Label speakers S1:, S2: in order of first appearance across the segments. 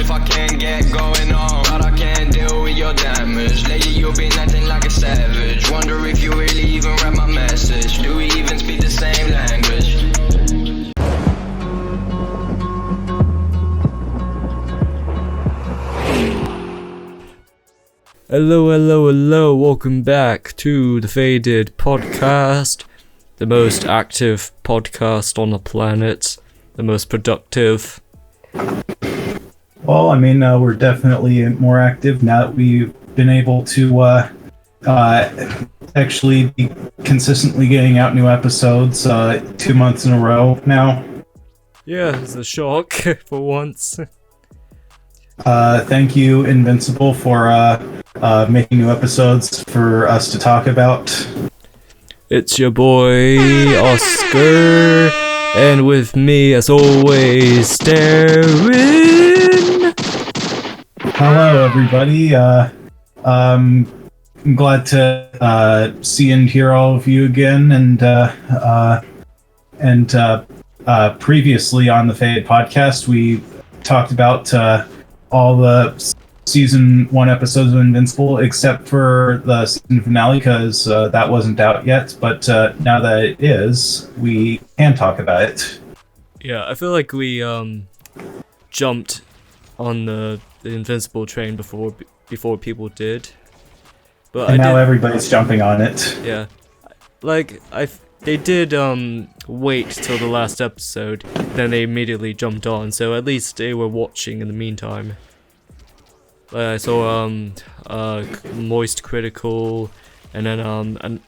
S1: if I can't get going on. But I can't deal with your damage. Lately you've been acting like a savage. Wonder if you really even read my message. Do we even speak the same language?
S2: Hello, welcome back to the Faded Podcast, the most active podcast on the planet, the most productive.
S3: Well, I mean, we're definitely more active now that we've been able to actually be consistently getting out new episodes 2 months in a row now.
S2: Yeah, it's a shock for once.
S3: Thank you, Invincible, for making new episodes for us to talk about.
S2: It's your boy, Oscar, and with me, as always, Darren.
S3: Hello, everybody. I'm glad to see and hear all of you again, and previously on the Faded Podcast, we talked about all the season 1 episodes of Invincible, except for the season finale, because that wasn't out yet. But now that it is, we can talk about it.
S2: Yeah, I feel like we jumped on the Invincible train before people did. But
S3: and now everybody's jumping on it.
S2: Yeah, like they did wait till the last episode, then they immediately jumped on. So at least they were watching in the meantime. I saw Moist Critical, and then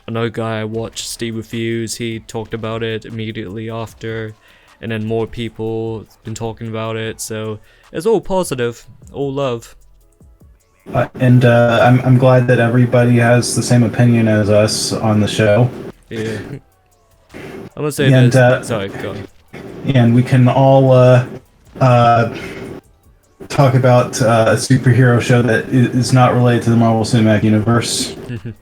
S2: another guy I watched, Steve Reviews, he talked about it immediately after, and then more people been talking about it, so it's all positive, all love.
S3: And I'm glad that everybody has the same opinion as us on the show.
S2: Yeah. I'm gonna say this. Sorry, go on.
S3: And we can all talk about a superhero show that is not related to the Marvel Cinematic Universe.
S2: I'm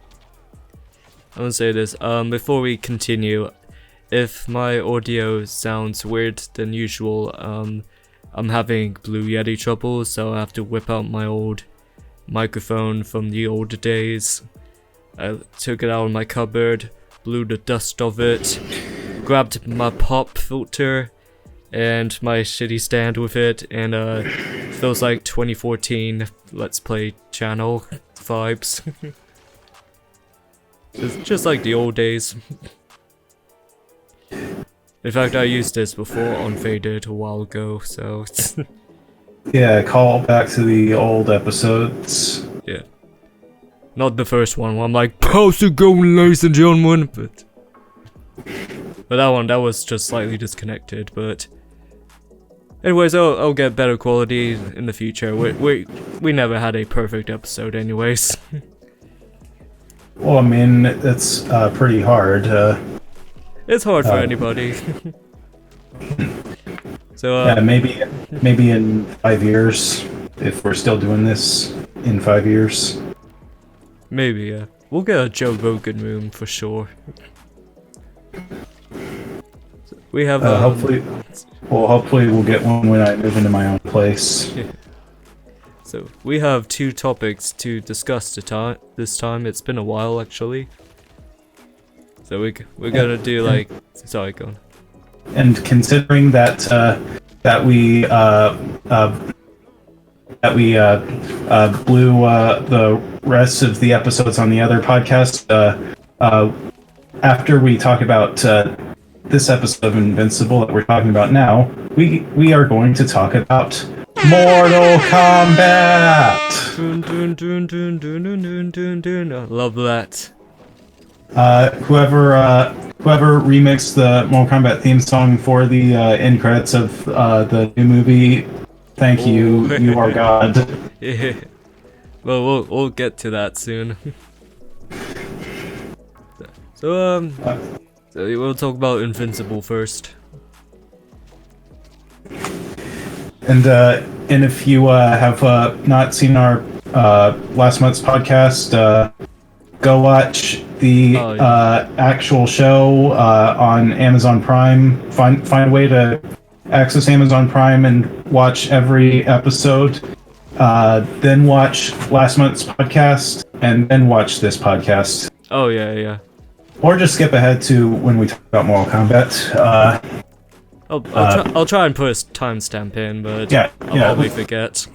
S2: gonna say this. Before we continue, if my audio sounds weird than usual, I'm having Blue Yeti trouble, so I have to whip out my old microphone from the older days. I took it out of my cupboard, blew the dust of it, grabbed my pop filter and my shitty stand with it, and feels like 2014 Let's Play channel vibes. just like the old days. In fact, I used this before on Faded a while ago, so
S3: yeah, call back to the old episodes.
S2: Yeah. Not the first one where I'm like, how's it going, ladies and gentlemen? But that was just slightly disconnected, but anyways, I'll get better quality in the future. We never had a perfect episode anyways.
S3: Well, I mean, it's pretty hard.
S2: It's hard for anybody. So
S3: yeah, maybe in 5 years, if we're still doing this in 5 years.
S2: Maybe, yeah. We'll get a Joe Rogan room for sure. We have
S3: hopefully we'll get one when I move into my own place.
S2: Yeah. So we have 2 topics to discuss this time. It's been a while actually. So we're gonna do like, sorry, go on.
S3: And considering that we blew the rest of the episodes on the other podcast, after we talk about this episode of Invincible that we're talking about now, we are going to talk about Mortal Kombat.
S2: Dun, dun, dun, dun, dun, dun, dun, dun, dun. I love that.
S3: Whoever remixed the Mortal Kombat theme song for the end credits of the new movie, thank you. You are God.
S2: Yeah. Well, we'll get to that soon. So we'll talk about Invincible first.
S3: And if you have not seen our last month's podcast, go watch the actual show on Amazon Prime. Find a way to access Amazon Prime and watch every episode, then watch last month's podcast, and then watch this podcast.
S2: Oh yeah.
S3: Or just skip ahead to when we talk about Mortal Kombat.
S2: I'll try and put a timestamp in, but I'll probably forget.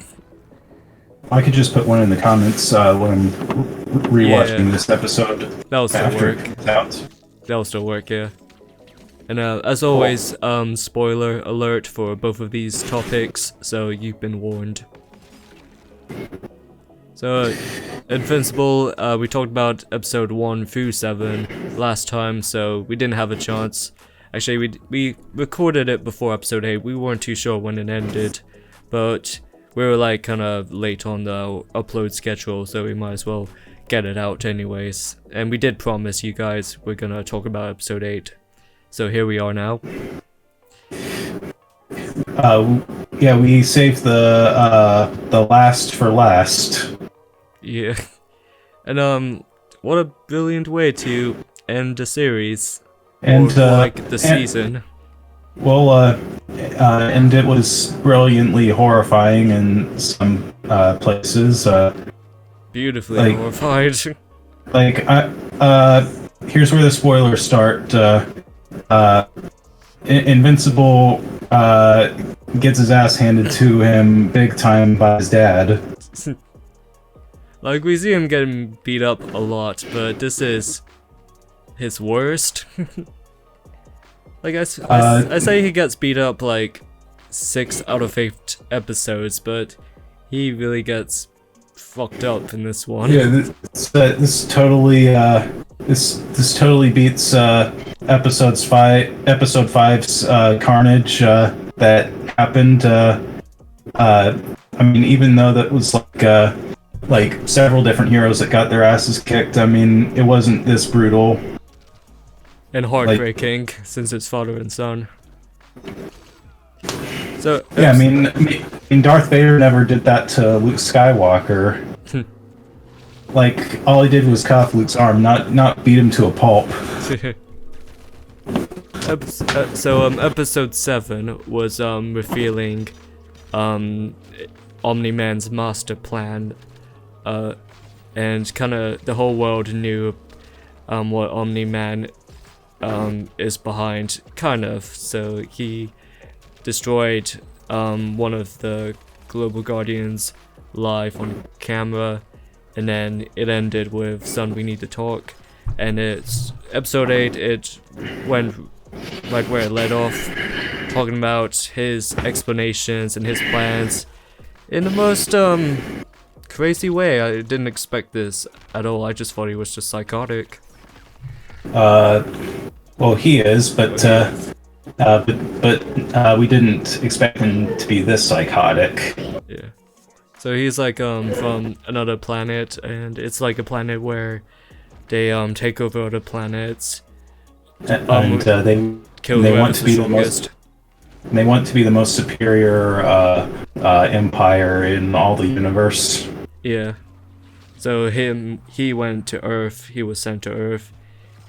S3: I could just put one in the comments when I'm rewatching this episode.
S2: That'll still work.
S3: Out.
S2: That'll still work, yeah. And as always, spoiler alert for both of these topics, so you've been warned. So, Invincible, we talked about episode 1 through 7 last time, so we didn't have a chance. Actually, we recorded it before episode 8, we weren't too sure when it ended, but we were like kind of late on the upload schedule, so we might as well get it out anyways. And we did promise you guys we're gonna talk about episode 8. So here we are now.
S3: Yeah, we saved the last for last.
S2: Yeah. And what a brilliant way to end the series.
S3: And
S2: or like the season.
S3: Well, and it was brilliantly horrifying in some places.
S2: Beautifully horrified.
S3: Like, here's where the spoilers start. Invincible gets his ass handed to him big time by his dad.
S2: Like, we see him getting beat up a lot, but this is his worst. Like, I say he gets beat up like 6 out of 8 episodes, but he really gets fucked up in this one.
S3: Yeah, this totally this totally beats episode 5's carnage that happened. I mean, even though that was like several different heroes that got their asses kicked, I mean, it wasn't this brutal.
S2: And heartbreaking, since it's father and son. So
S3: yeah, I mean, Darth Vader never did that to Luke Skywalker. Like, all he did was cuff Luke's arm, not beat him to a pulp.
S2: Episode 7 was revealing Omni-Man's master plan, and kind of the whole world knew what Omni-Man is behind, kind of. So he destroyed one of the Global Guardians live on camera, and then it ended with "Son, we need to talk." And it's episode 8. It went right where it led off, talking about his explanations and his plans in the most crazy way. I didn't expect this at all. I just thought he was just psychotic.
S3: Well, he is, but we didn't expect him to be this psychotic.
S2: Yeah. So he's like from another planet, and it's like a planet where they take over other planets.
S3: And they want to be the most. They want to be the most superior empire in all the universe.
S2: Yeah. So he went to Earth. He was sent to Earth,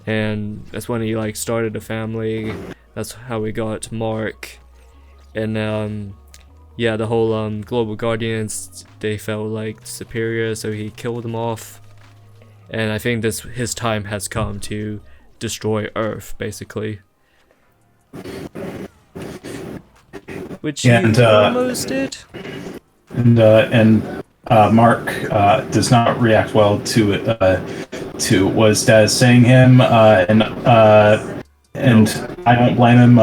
S2: and that's when he like started a family. That's how we got Mark, and yeah, the whole Global Guardians, they felt like superior, so he killed them off. And I think his time has come to destroy Earth, basically. Which he almost did. And Mark does not react well to what his dad is saying him, and I don't blame him.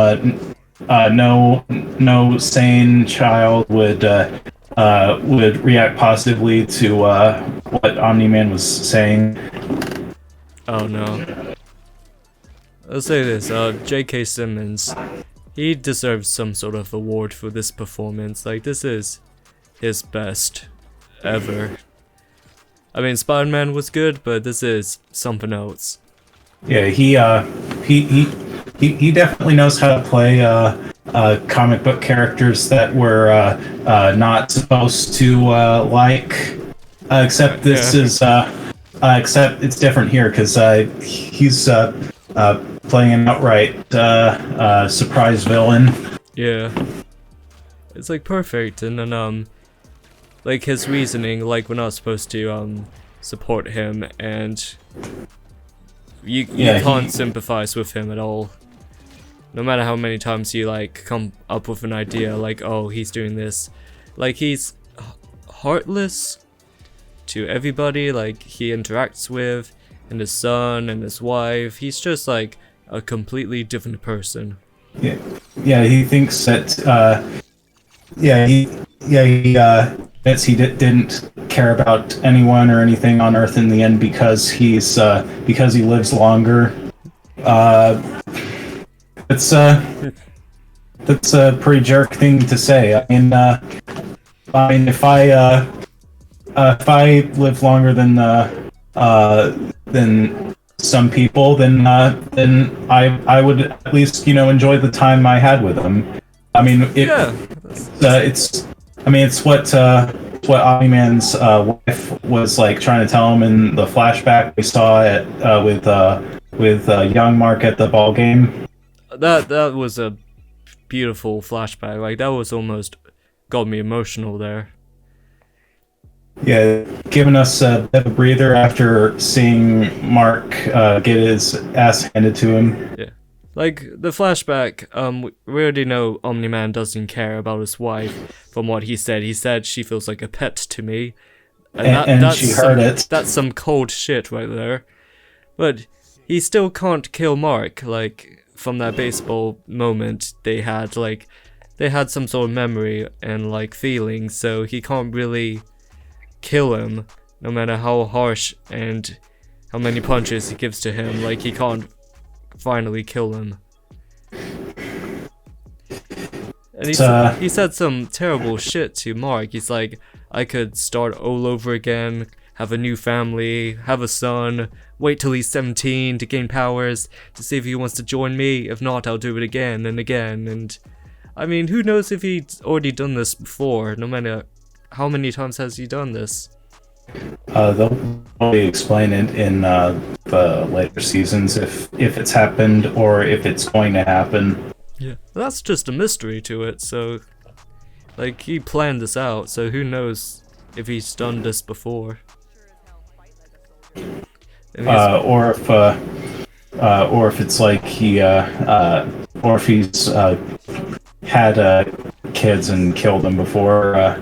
S2: No sane child would react positively to what Omni-Man was saying. Oh no. I'll say this, J.K. Simmons, he deserves some sort of award for this performance. Like, this is his best ever. I mean, Spider-Man was good, but this is something else.
S3: Yeah, he definitely knows how to play comic book characters that we're not supposed to like. Except this is except it's different here because he's playing an outright surprise villain.
S2: Yeah. it's like perfect, and then like his reasoning, like we're not supposed to support him, and you can't sympathize with him at all. No matter how many times you like come up with an idea, like, oh, he's doing this, like he's heartless to everybody like he interacts with, and his son and his wife. He's just like a completely different person.
S3: Yeah, he thinks that he didn't care about anyone or anything on Earth in the end because he lives longer. That's a pretty jerk thing to say. I mean, if I live longer than some people, then I would at least enjoy the time I had with them. I mean, it's what Omni-Man's wife was like trying to tell him in the flashback we saw at with young Mark at the ball game.
S2: That was a beautiful flashback. Like that was almost got me emotional there.
S3: Yeah, giving us a bit of a breather after seeing Mark get his ass handed to him.
S2: Yeah, like the flashback. We already know Omni-Man doesn't care about his wife. From what he said she feels like a pet to me,
S3: and
S2: that's
S3: she heard it. That's
S2: some cold shit right there. But he still can't kill Mark. Like from that baseball moment, they had some sort of memory and like feelings, so he can't really kill him, no matter how harsh and how many punches he gives to him. Like he can't finally kill him. And he said some terrible shit to Mark. He's like, I could start all over again, have a new family, have a son, wait till he's 17 to gain powers, to see if he wants to join me. If not, I'll do it again and again. And I mean, who knows if he's already done this before, no matter how many times has he done this?
S3: They'll probably explain it in the later seasons if it's happened or if it's going to happen.
S2: Yeah, that's just a mystery to it. So, like, he planned this out. So who knows if he's done this before?
S3: Or if it's like he or if he's had kids and killed them before.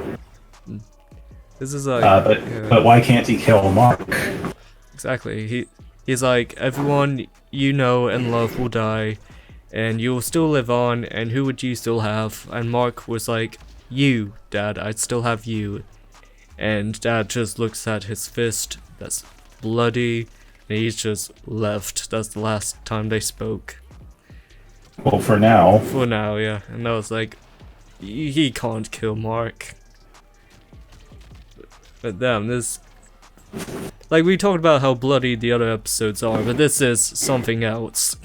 S2: This is like,
S3: but why can't he kill Mark?
S2: Exactly. He's like, everyone you know and love will die, and you'll still live on. And who would you still have? And Mark was like, you, Dad. I'd still have you. And Dad just looks at his fist that's bloody, and he's just left. That's the last time they spoke.
S3: Well, for now.
S2: For now, yeah. And I was like, he can't kill Mark. But damn, this... Like, we talked about how bloody the other episodes are, but this is something else.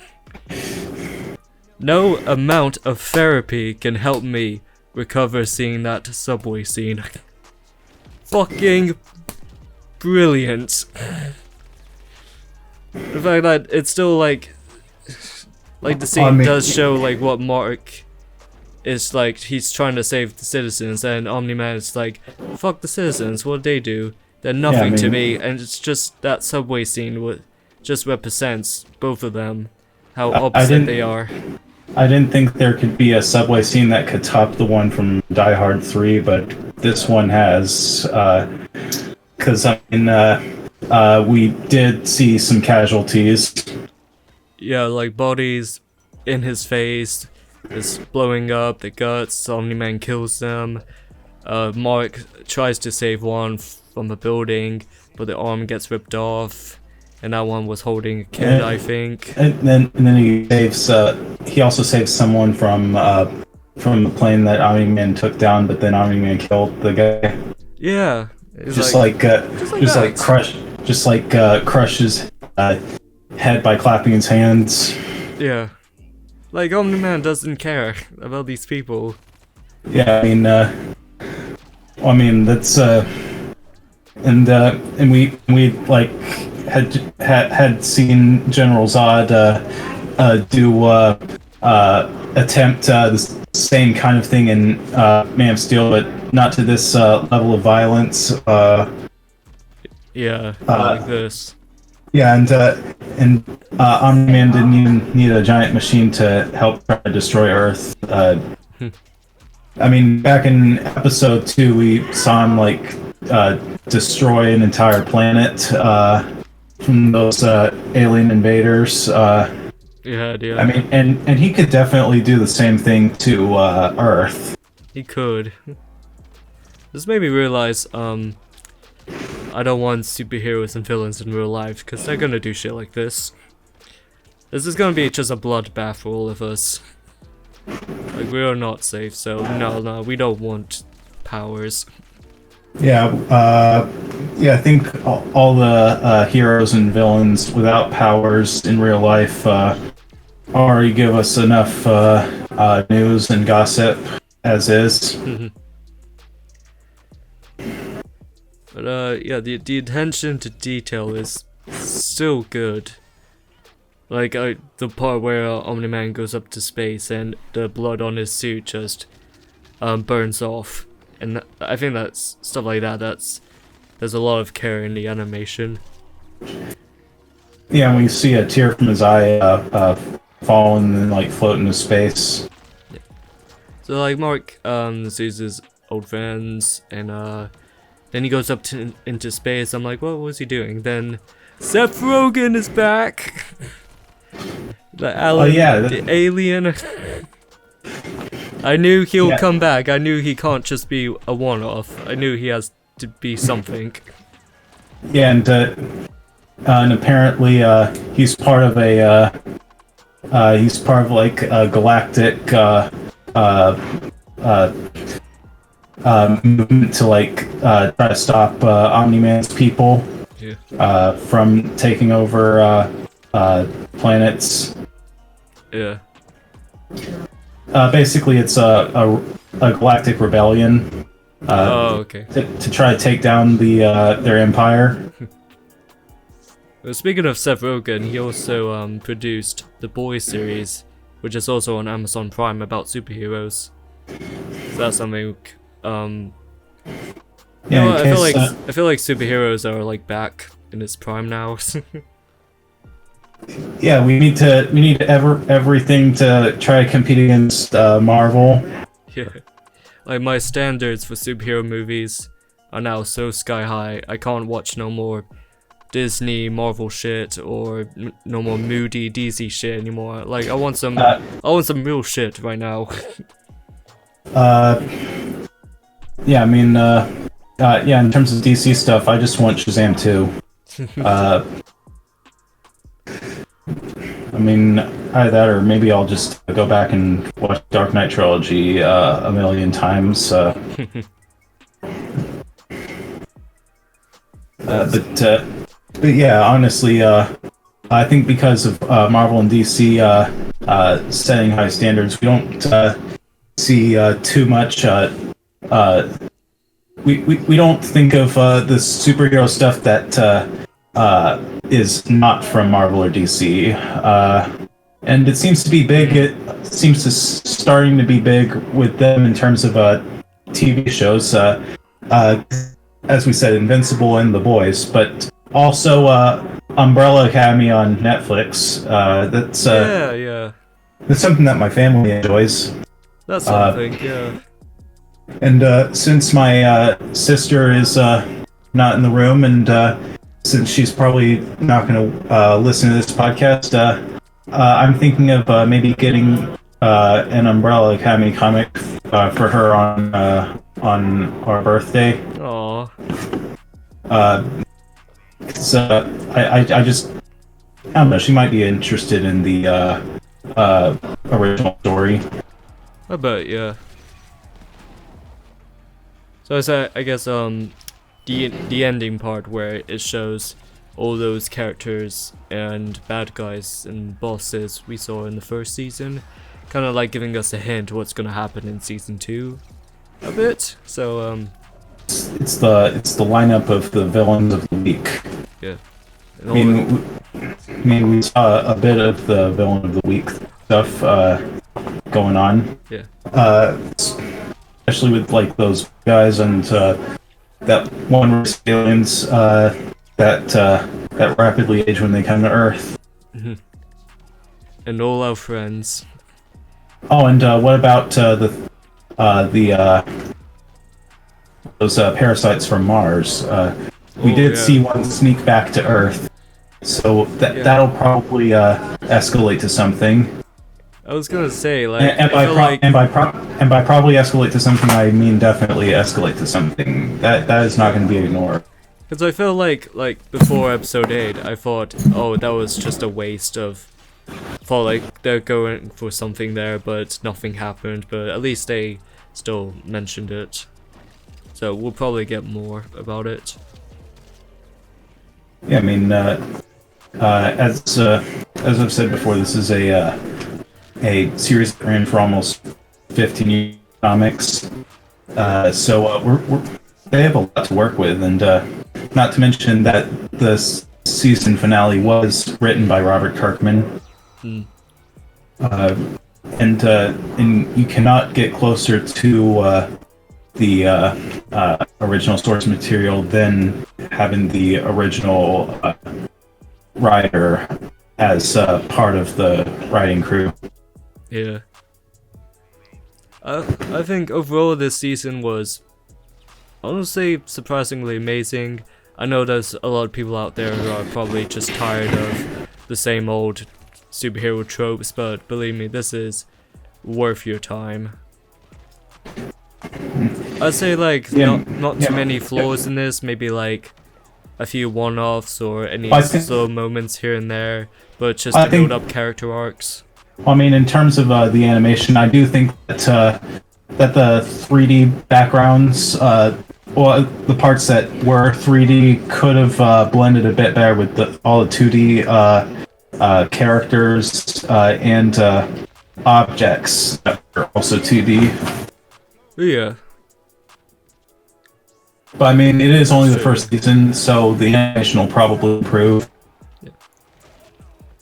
S2: No amount of therapy can help me recover seeing that subway scene. Fucking brilliant. The fact that it's still like the scene does show like what Mark is like. He's trying to save the citizens, and Omni-Man is like, fuck the citizens, what they do? They're nothing to me. And it's just that subway scene just represents both of them, how opposite they are.
S3: I didn't think there could be a subway scene that could top the one from Die Hard 3, but this one has. Because I mean, we did see some casualties.
S2: Yeah, like bodies in his face, is blowing up, the guts, Omni-Man kills them. Mark tries to save one from the building, but the arm gets ripped off, and that one was holding a kid, I think. And
S3: then he saves. He also saves someone from the plane that Omni-Man took down, but then Omni-Man killed the guy.
S2: Yeah.
S3: Just like crush his head by clapping his hands.
S2: Yeah, like Omni-Man doesn't care about these people.
S3: Yeah, I mean that's and we like had seen General Zod do attempt the same kind of thing in Man of Steel, but not to this level of violence.
S2: Yeah, like this.
S3: Yeah, and Omni-Man didn't even need a giant machine to help try to destroy Earth. I mean, back in episode 2, we saw him like destroy an entire planet from those alien invaders.
S2: Yeah.
S3: I mean, and he could definitely do the same thing to Earth.
S2: He could. This made me realize, I don't want superheroes and villains in real life, because they're gonna do shit like this. This is gonna be just a bloodbath for all of us. Like, we are not safe, so no, we don't want powers.
S3: Yeah, I think all the heroes and villains without powers in real life already give us enough news and gossip as is.
S2: But yeah, the attention to detail is still good. Like the part where Omni-Man goes up to space and the blood on his suit just burns off, and I think that's stuff like that. There's a lot of care in the animation.
S3: Yeah, when you see a tear from his eye fall and then like float into space.
S2: Yeah. So like Mark sees his old friends and then he goes up into space. I'm like, what was he doing? Then Seth Rogen is back. The alien. I knew he'll come back. I knew he can't just be a one-off. I knew he has to be something.
S3: Yeah, and apparently he's part of like a galactic movement to like try to stop Omni-Man's people from taking over planets.
S2: Yeah.
S3: Basically, it's a galactic rebellion.
S2: Okay.
S3: To try to take down their empire.
S2: Well, speaking of Seth Rogen, he also produced the Boys series, which is also on Amazon Prime about superheroes. So that's something.
S3: Yeah,
S2: I feel like superheroes are like back in its prime now.
S3: Yeah, we need everything to try to compete against Marvel.
S2: Yeah, like my standards for superhero movies are now so sky high. I can't watch no more Disney Marvel shit or no more moody DC shit anymore. Like I want some real shit right now.
S3: Yeah, I mean, yeah, in terms of DC stuff, I just want Shazam 2. I mean, either that or maybe I'll just go back and watch Dark Knight Trilogy a million times. But yeah, honestly, I think because of Marvel and DC setting high standards, we don't see too much. We don't think of the superhero stuff that is not from Marvel or DC, and it seems to be big. It seems to starting to be big with them in terms of TV shows. As we said, Invincible and The Boys, but also Umbrella Academy on Netflix. That's something that my family enjoys.
S2: That's something, yeah.
S3: And since my sister is not in the room, and since she's probably not going to listen to this podcast, I'm thinking of maybe getting an Umbrella Academy comic for her on our birthday.
S2: Aww.
S3: I don't know, she might be interested in the original story.
S2: I bet, yeah. So I guess the ending part where it shows all those characters and bad guys and bosses we saw in the first season, kind of like giving us a hint what's gonna happen in season 2, a bit. So
S3: it's the lineup of the villains of the week.
S2: Yeah.
S3: I mean, we saw a bit of the villain of the week stuff going on.
S2: Yeah.
S3: Especially with like those guys and that one race of aliens that rapidly age when they come to Earth.
S2: And all our friends.
S3: Oh, and what about those parasites from Mars? We did see one sneak back to Earth, so that'll probably escalate to something.
S2: I was gonna say, like,
S3: And by probably escalate to something, I mean definitely escalate to something. That is not going to be ignored.
S2: because I feel like before episode 8, I thought, oh, that was just a waste of. Thought like they're going for something there, but nothing happened. But at least they still mentioned it, so we'll probably get more about it.
S3: Yeah, I mean, as I've said before, this is a series that ran for almost 15 years comics, so they have a lot to work with, and not to mention that the season finale was written by Robert Kirkman. And you cannot get closer to the original source material than having the original writer as part of the writing crew.
S2: Yeah. I think overall this season was honestly surprisingly amazing. I know there's a lot of people out there who are probably just tired of the same old superhero tropes, but believe me, this is worth your time. I'd say like not too many flaws in this, maybe like a few one-offs or any slow moments here and there, but just to build up character arcs.
S3: I mean, in terms of the animation, I do think that the 3D backgrounds, well, the parts that were 3D could have blended a bit better with all the 2D characters and objects that are also 2D.
S2: Yeah.
S3: But I mean, it is only the first season, so the animation will probably improve.
S2: Yeah.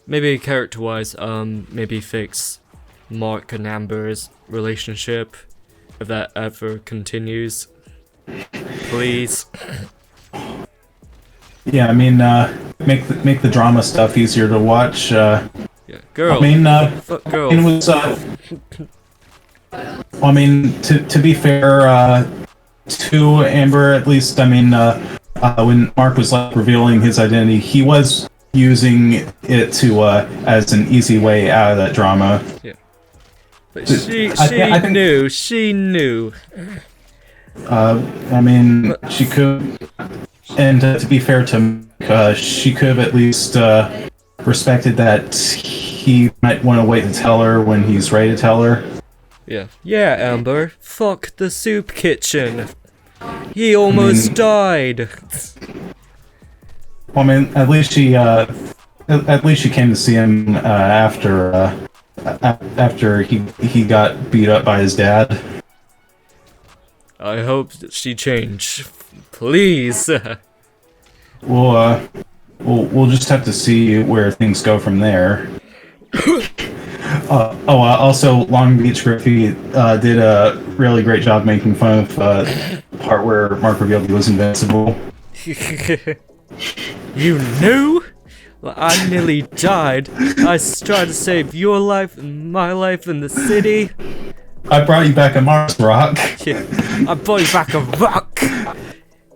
S2: Maybe character-wise, maybe fix Mark and Amber's relationship, if that ever continues. Please.
S3: Yeah, I mean, make the drama stuff easier to watch.
S2: Yeah, girl.
S3: I mean,
S2: fuck girl.
S3: it was. I mean, to be fair to Amber, at least, I mean, when Mark was like revealing his identity, he was using it to as an easy way out of that drama.
S2: Yeah. But she knew.
S3: I mean, she could, and to be fair to she could have at least respected that he might want to wait to tell her when he's ready to tell her.
S2: Yeah. Yeah, Amber. Fuck the soup kitchen. He almost died.
S3: Well, I mean, at least she came to see him after he got beat up by his dad.
S2: I hope that she changed. Please.
S3: We'll just have to see where things go from there. Also, Long Beach Griffey did a really great job making fun of the part where Mark revealed he was invincible.
S2: You knew? Well, I nearly died. I tried to save your life and my life in the city.
S3: I brought you back a Mars rock.
S2: Yeah, I brought you back a rock.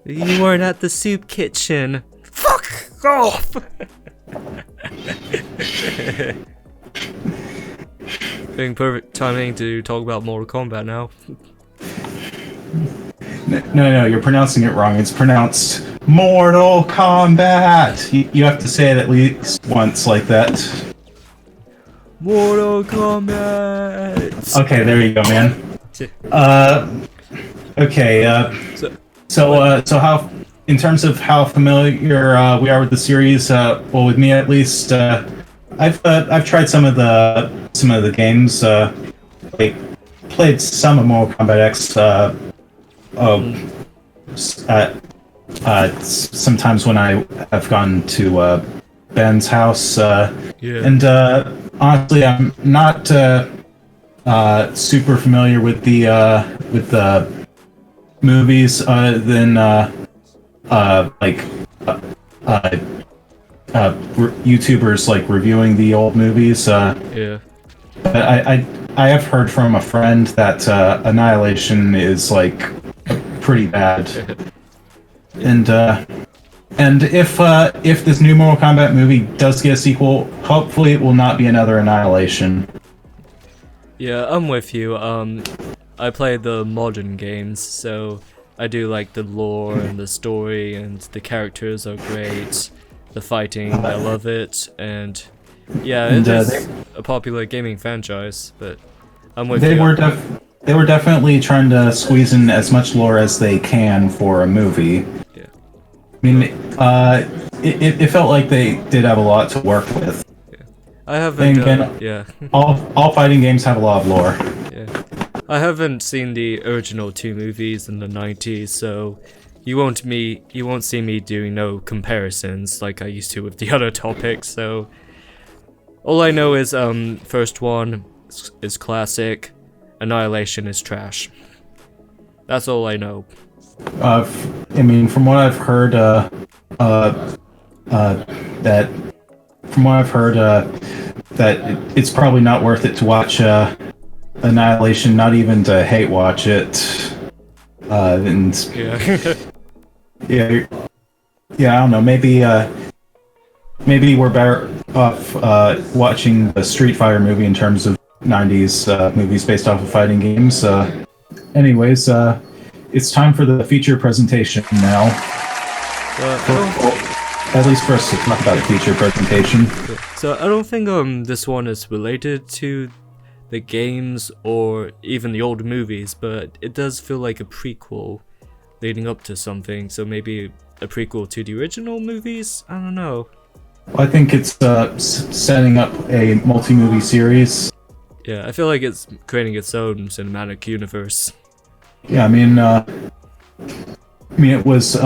S2: You weren't at the soup kitchen. Fuck off! Being perfect timing to talk about Mortal Kombat now.
S3: No, you're pronouncing it wrong. It's pronounced Mortal Kombat. You have to say it at least once like that.
S2: Mortal Kombat.
S3: Okay, there you go, man. Okay. So how, in terms of how familiar we are with the series, well, with me at least, I've tried some of the games. Like played some of Mortal Kombat X. Sometimes when I have gone to Ben's house, and honestly, I'm not super familiar with the movies than YouTubers like reviewing the old movies.
S2: Yeah.
S3: But I have heard from a friend that Annihilation is like pretty bad, and if this new Mortal Kombat movie does get a sequel, hopefully it will not be another Annihilation.
S2: Yeah, I'm with you. I play the modern games, so I do like the lore and the story, and the characters are great. The fighting, I love it, and yeah, it is a popular gaming franchise. But I'm with you.
S3: They were definitely trying to squeeze in as much lore as they can for a movie.
S2: Yeah.
S3: I mean, it felt like they did have a lot to work with.
S2: I haven't. Yeah.
S3: all fighting games have a lot of lore.
S2: Yeah. I haven't seen the original 2 movies in the 90s, so you won't see me doing no comparisons like I used to with the other topics. So all I know is first one is classic, Annihilation is trash. That's all I know.
S3: I mean, from what I've heard, that it's probably not worth it to watch Annihilation, not even to hate watch it. And
S2: Yeah.
S3: yeah, I don't know. Maybe we're better off watching the Street Fighter movie in terms of 90s movies based off of fighting games. Anyways, it's time for the feature presentation now. At least for us to talk about a feature presentation.
S2: So I don't think this one is related to the games or even the old movies, but it does feel like a prequel leading up to something. So maybe a prequel to the original movies? I don't know.
S3: Well, I think it's setting up a multi-movie series.
S2: Yeah, I feel like it's creating its own cinematic universe.
S3: Yeah, I mean, it was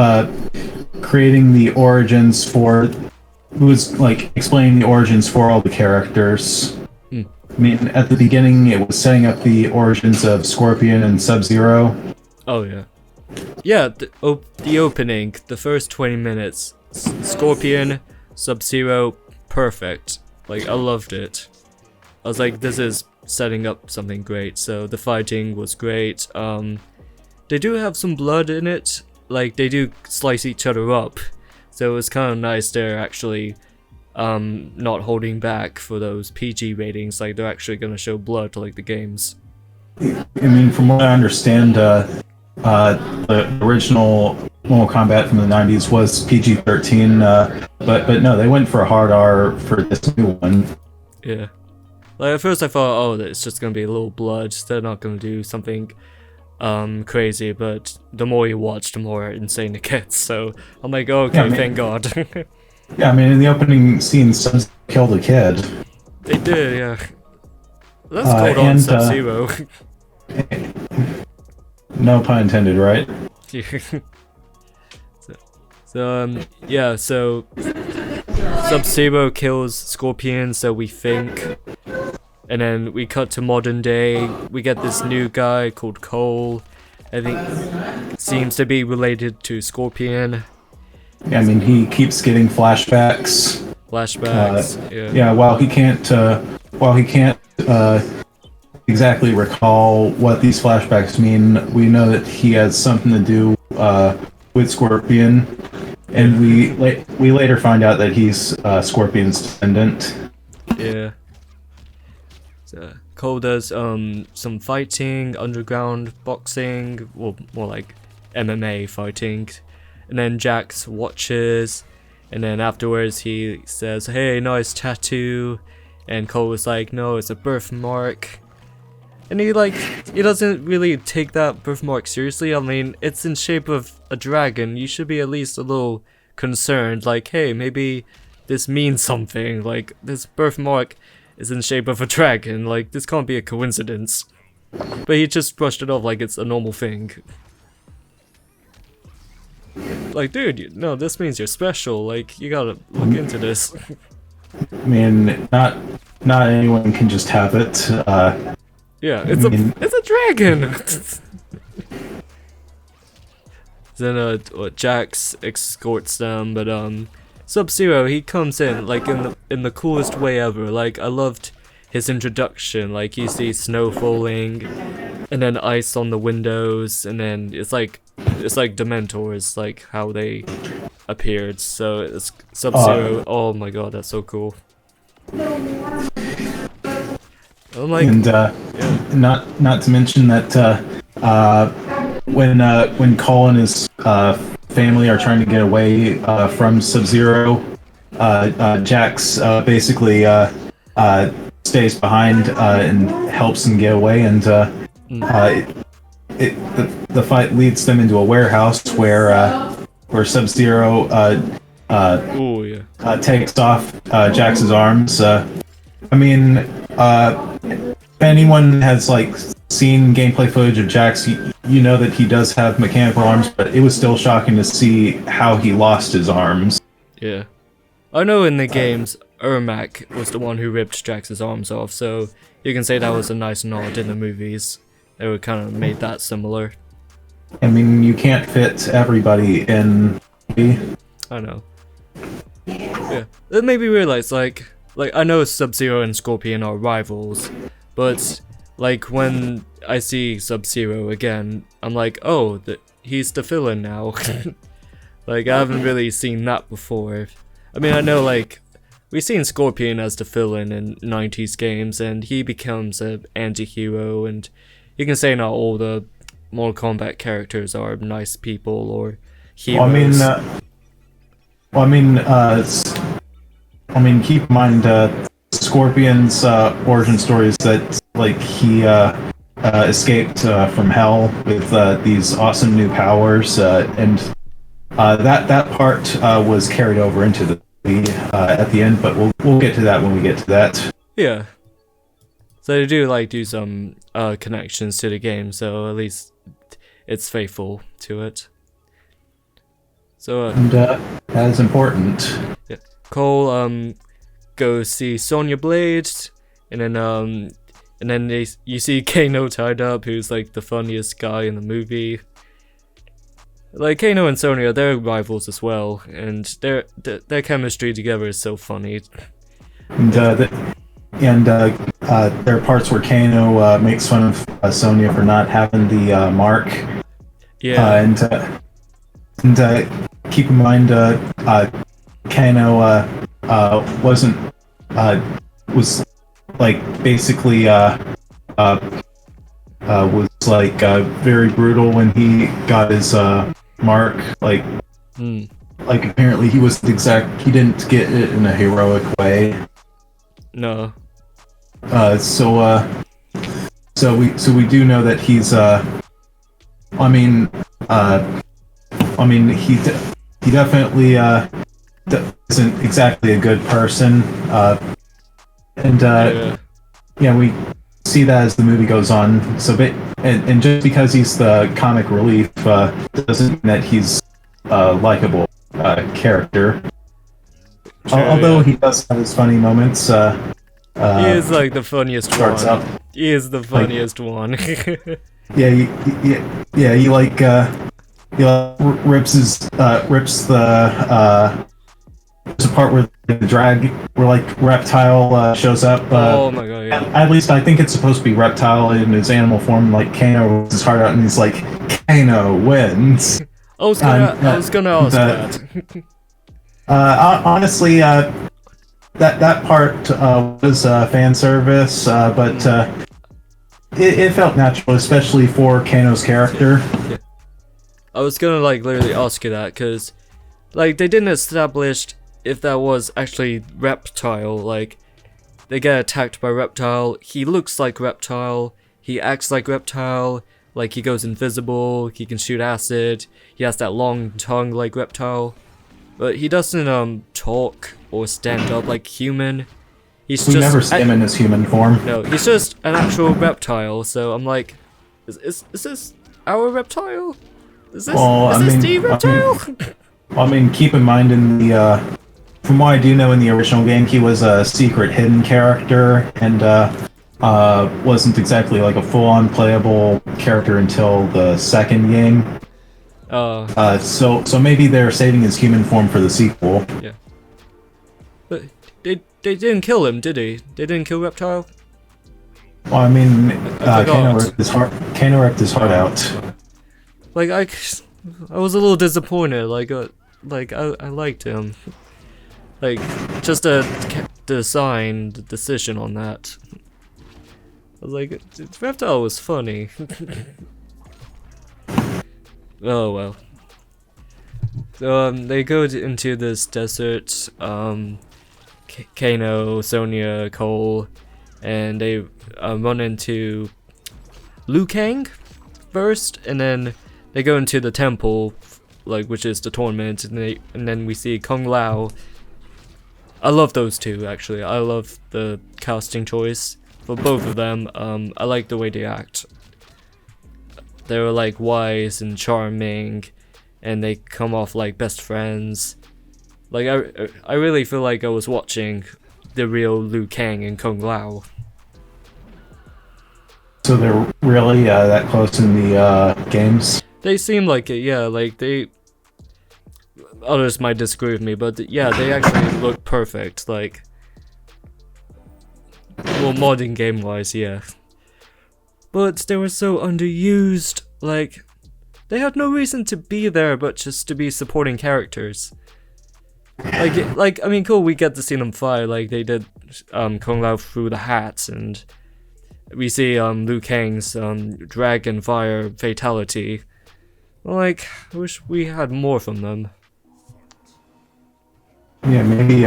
S3: creating the origins for. It was like explaining the origins for all the characters. I mean, at the beginning, it was setting up the origins of Scorpion and Sub-Zero.
S2: Oh yeah, yeah. The opening, the first 20 minutes, Scorpion, Sub-Zero, perfect. Like I loved it. I was like, this is setting up something great. So the fighting was great. They do have some blood in it. Like they do slice each other up. So it was kind of nice they're actually not holding back for those PG ratings. Like they're actually going to show blood like the games.
S3: I mean, from what I understand, the original Mortal Kombat from the 90s was PG-13, but no, they went for a hard R for this new one.
S2: Yeah. Like at first I thought, oh, it's just going to be a little blood. They're not going to do something crazy, but the more you watch, the more insane it gets. So I'm like, oh, okay, yeah, thank God.
S3: Yeah, I mean, in the opening scene, Sub killed a kid. They
S2: did, yeah. That's called on Sub-Zero.
S3: No pun intended, right?
S2: Yeah, so Sub-Zero kills Scorpion, so we think. And then we cut to modern day. We get this new guy called Cole. I think seems to be related to Scorpion.
S3: Yeah, I mean, he keeps getting flashbacks.
S2: Yeah.
S3: Yeah, while he can't exactly recall what these flashbacks mean, we know that he has something to do with Scorpion, and we later find out that he's Scorpion's descendant.
S2: Yeah. So Cole does some fighting, underground boxing, well, more like MMA fighting, and then Jax watches, and then afterwards he says, "Hey, nice tattoo," and Cole was like, "No, it's a birthmark." And he doesn't really take that birthmark seriously. I mean, it's in shape of a dragon. You should be at least a little concerned, like, hey, maybe this means something. Like, this birthmark is in shape of a dragon. Like, this can't be a coincidence. But he just brushed it off like it's a normal thing. Like, dude, no, this means you're special. Like, you gotta look into this.
S3: I mean, not not anyone can just have it.
S2: Yeah, it's a dragon. Then Jax escorts them, but Sub-Zero, he comes in like in the coolest way ever. Like I loved his introduction. Like you see snow falling, and then ice on the windows, and then it's like Dementors, like how they appeared. So it's Sub-Zero. Oh my god, that's so cool. I'm like,
S3: and not to mention that when Cole and his family are trying to get away from Sub-Zero, Jax basically stays behind and helps them get away, and the fight leads them into a warehouse where Sub-Zero takes off Jax's arms. I mean, if anyone has like seen gameplay footage of Jax, you know that he does have mechanical arms, but it was still shocking to see how he lost his arms.
S2: Yeah. I know in the games, Ermac was the one who ripped Jax's arms off, so you can say that was a nice nod in the movies. They were kind of made that similar.
S3: I mean, you can't fit everybody in.
S2: I know. Yeah. It made me realize, like I know Sub-Zero and Scorpion are rivals, but like when I see Sub-Zero again, I'm like, oh, he's the villain now. Like I haven't really seen that before. I mean, I know like we've seen Scorpion as the villain in 90s games, and he becomes an anti-hero, and you can say not all the Mortal Kombat characters are nice people or heroes.
S3: I mean, keep in mind Scorpion's origin story is that like he escaped from hell with these awesome new powers, and that part was carried over into the movie at the end. But we'll get to that when we get to that.
S2: Yeah. So they do some connections to the game, so at least it's faithful to it. So
S3: and that is important.
S2: Yeah. Cole goes see Sonya Blade, and then you see Kano tied up, who's like the funniest guy in the movie. Like Kano and Sonya, they're rivals as well, and their chemistry together is so funny.
S3: And there are parts where Kano makes fun of Sonya for not having the mark.
S2: Yeah.
S3: And keep in mind, Kano was like basically was like very brutal when he got his mark. Like apparently he didn't get it in a heroic way.
S2: No.
S3: So we do know that he's he definitely isn't exactly a good person, yeah, we see that as the movie goes on. So, and just because he's the comic relief doesn't mean that he's a likable character.
S2: True,
S3: although he does have his funny moments.
S2: He is like the funniest
S3: starts
S2: one.
S3: up.
S2: He is the funniest one.
S3: He rips there's a part where Reptile shows up.
S2: Oh my god, yeah.
S3: At least I think it's supposed to be Reptile in his animal form. Like Kano rips his heart out, and he's like, Kano wins.
S2: I was gonna ask that.
S3: Honestly, that part was fan service, but it felt natural, especially for Kano's character.
S2: Yeah. I was gonna literally ask you that, cause they didn't establish if that was actually Reptile. Like they get attacked by Reptile. He looks like Reptile. He acts like Reptile. Like he goes invisible. He can shoot acid. He has that long tongue like Reptile. But he doesn't talk or stand up like human. We
S3: never see him in his human form.
S2: No, he's just an actual reptile. So I'm like, is this our Reptile? Is this the reptile?
S3: Keep in mind in from what I do know, in the original game, he was a secret hidden character and wasn't exactly like a full-on playable character until the second game. So maybe they're saving his human form for the sequel.
S2: Yeah. But they didn't kill him, did they? They didn't kill Reptile?
S3: Well, I mean, Kano ripped his heart out.
S2: Like, I was a little disappointed. Like I liked him. Like, just the decision on that. I was like, Reptile was funny. Oh well. So they go into this desert. Kano, Sonya, Cole, and they run into Liu Kang first, and then they go into the temple, like, which is the tournament, and then we see Kung Lao. I love those two, actually. I love the casting choice for both of them. I like the way they act. They were like wise and charming, and they come off like best friends. Like, I really feel like I was watching the real Liu Kang and Kung Lao.
S3: So they're really that close in the games?
S2: They seem like it, yeah. Like, others might disagree with me, but yeah, they actually look perfect. Like, well, modern game-wise, yeah. But they were so underused. Like, they had no reason to be there, but just to be supporting characters. Like I mean, cool, we get to see them fight. Like, they did Kung Lao through the hats, and we see Liu Kang's dragon fire fatality. Like, I wish we had more from them.
S3: Yeah, maybe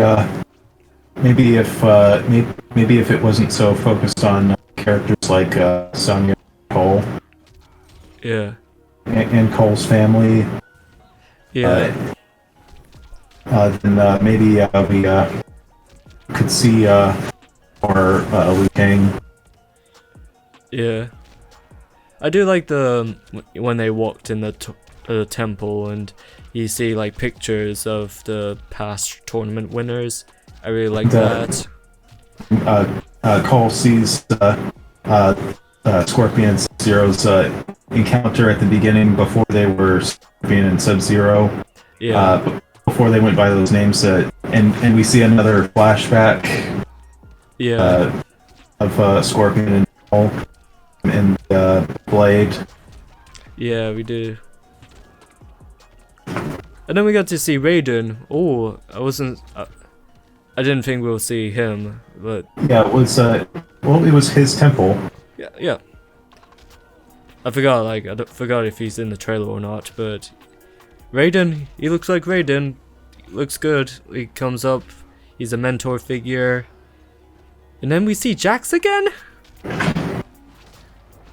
S3: if it wasn't so focused on characters like Sonya, Cole,
S2: Yeah.
S3: and Cole's family,
S2: Yeah.
S3: then maybe we could see more Liu Kang.
S2: Yeah. I do like when they walked in the temple and you see like pictures of the past tournament winners. I really like that.
S3: Cole sees Scorpion and Sub-Zero's encounter at the beginning before they were Scorpion and Sub-Zero.
S2: Yeah.
S3: Before they went by those names, and we see another flashback.
S2: Yeah.
S3: Of Scorpion and Cole and Blade.
S2: Yeah, we do. And then we got to see Raiden. Oh, I didn't think we'll see him, but
S3: Yeah, it was it was his temple.
S2: yeah. I forgot if he's in the trailer or not, but Raiden, he looks like Raiden. He looks good. He comes up. He's a mentor figure. And then we see Jax again?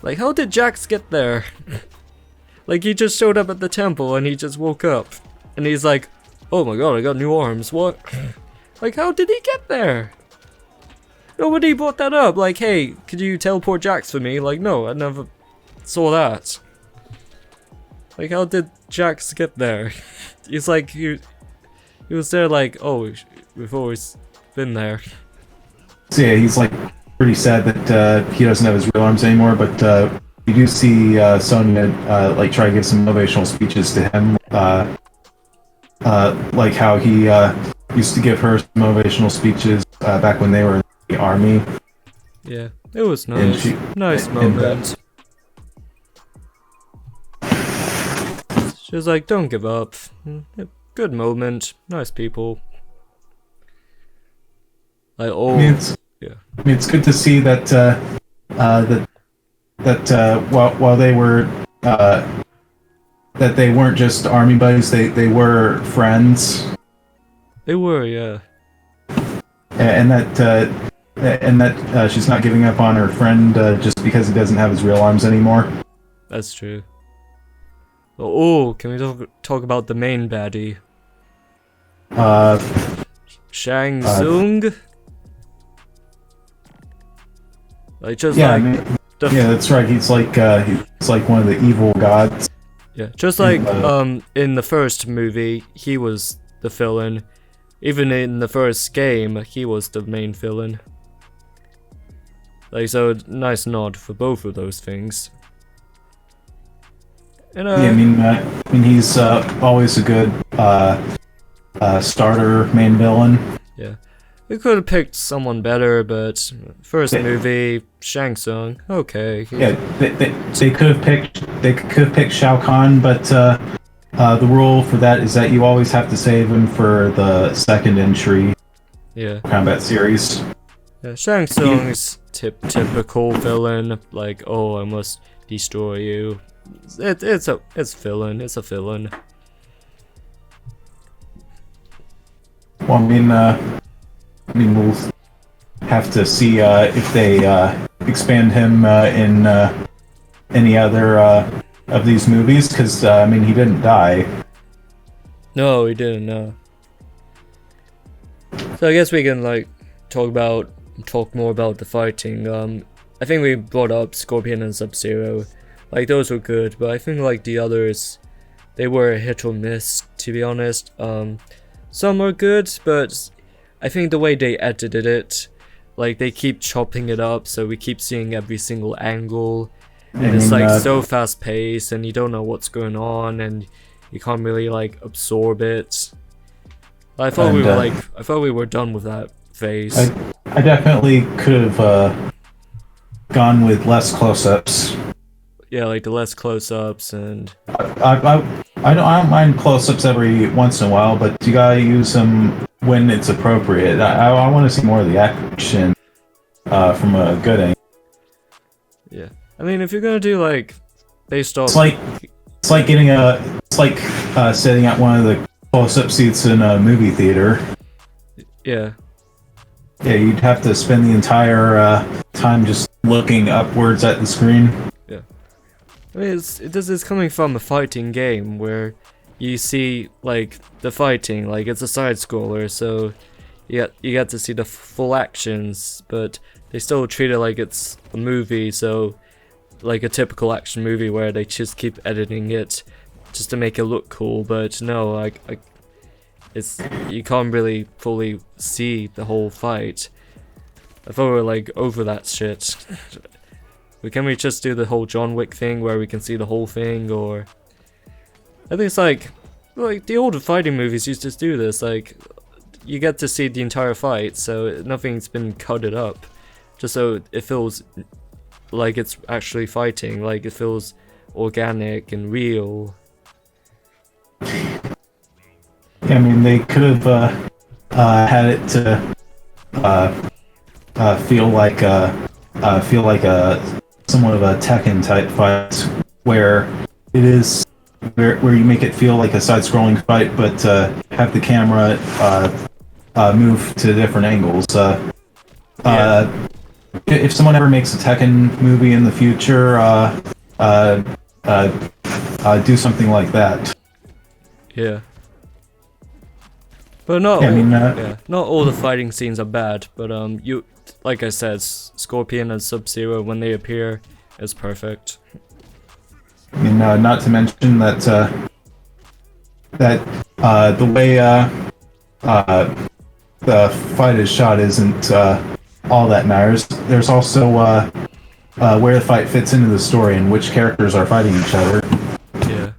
S2: Like, how did Jax get there? Like, he just showed up at the temple and he just woke up. And he's like, oh my god, I got new arms, what? Like, how did he get there? Nobody brought that up. Like, hey, could you teleport Jax for me? Like, no, I never saw that. Like, how did Jax get there? He's like, he was there like, oh, we've always been there.
S3: So yeah, he's like pretty sad that he doesn't have his real arms anymore. But you do see Sonya like try to give some motivational speeches to him, like how he used to give her some motivational speeches back when they were in the army.
S2: Yeah, it was nice. Nice moment. She was like, don't give up. Good moment. Nice people. Like, oh, yeah.
S3: I mean, it's good to see that while they were that they weren't just army buddies, they were friends.
S2: They were, yeah.
S3: And that she's not giving up on her friend just because he doesn't have his real arms anymore.
S2: That's true. Oh, can we talk about the main baddie? Shang Tsung? Like, just
S3: yeah,
S2: like...
S3: I mean, yeah, that's right. He's like one of the evil gods.
S2: Yeah, just like in the first movie, he was the villain. even in the first game, he was the main villain. Like, so nice nod for both of those things. And,
S3: yeah, I mean, he's always a good starter main villain.
S2: yeah. We could have picked someone better, but first movie, Shang Tsung, okay.
S3: Yeah, they could have picked Shao Kahn, but the rule for that is that you always have to save him for the second entry.
S2: Yeah.
S3: Combat series.
S2: Yeah, Shang Tsung's typical villain, like, oh, I must destroy you. It's a villain. It's a villain.
S3: Well, I mean, we'll have to see if they expand him in any other of these movies, because I mean, he didn't die.
S2: No, he didn't. No. So I guess we can like talk more about the fighting. I think we brought up Scorpion and Sub-Zero. Like, those were good, but I think like the others, they were hit or miss, to be honest. Some are good, but I think the way they edited it, like, they keep chopping it up, so we keep seeing every single angle, and it's like so fast paced, and you don't know what's going on, and you can't really like absorb it. I thought we were done with that phase.
S3: I definitely could have gone with less close-ups.
S2: Yeah, like the less close-ups, and
S3: I don't mind close-ups every once in a while, but you gotta use them when it's appropriate. I want to see more of the action from a good angle.
S2: yeah. I mean, if you're gonna do like based off,
S3: it's like sitting at one of the close-up seats in a movie theater.
S2: yeah,
S3: Yeah, you'd have to spend the entire time just looking upwards at the screen.
S2: yeah. I mean, it's coming from a fighting game where you see like the fighting, like it's a side scroller, so you get to see the full actions, but they still treat it like it's a movie, so like a typical action movie where they just keep editing it just to make it look cool. But no, like it's, you can't really fully see the whole fight. I thought we were like over that shit. Can we just do the whole John Wick thing where we can see the whole thing? Or I think it's like the older fighting movies used to do this, like you get to see the entire fight, so nothing's been cutted up, just so it feels like it's actually fighting, like it feels organic and real.
S3: Yeah, I mean, they could have had it to feel like a somewhat of a Tekken type fight, where it is where you make it feel like a side-scrolling fight, but have the camera move to different angles. If someone ever makes a Tekken movie in the future, do something like that.
S2: Yeah. But not not all the fighting scenes are bad, but you, like I said, Scorpion and Sub-Zero, when they appear, is perfect.
S3: I mean, not to mention that the way the fight is shot isn't all that matters. There's also where the fight fits into the story and which characters are fighting each other.
S2: Yeah.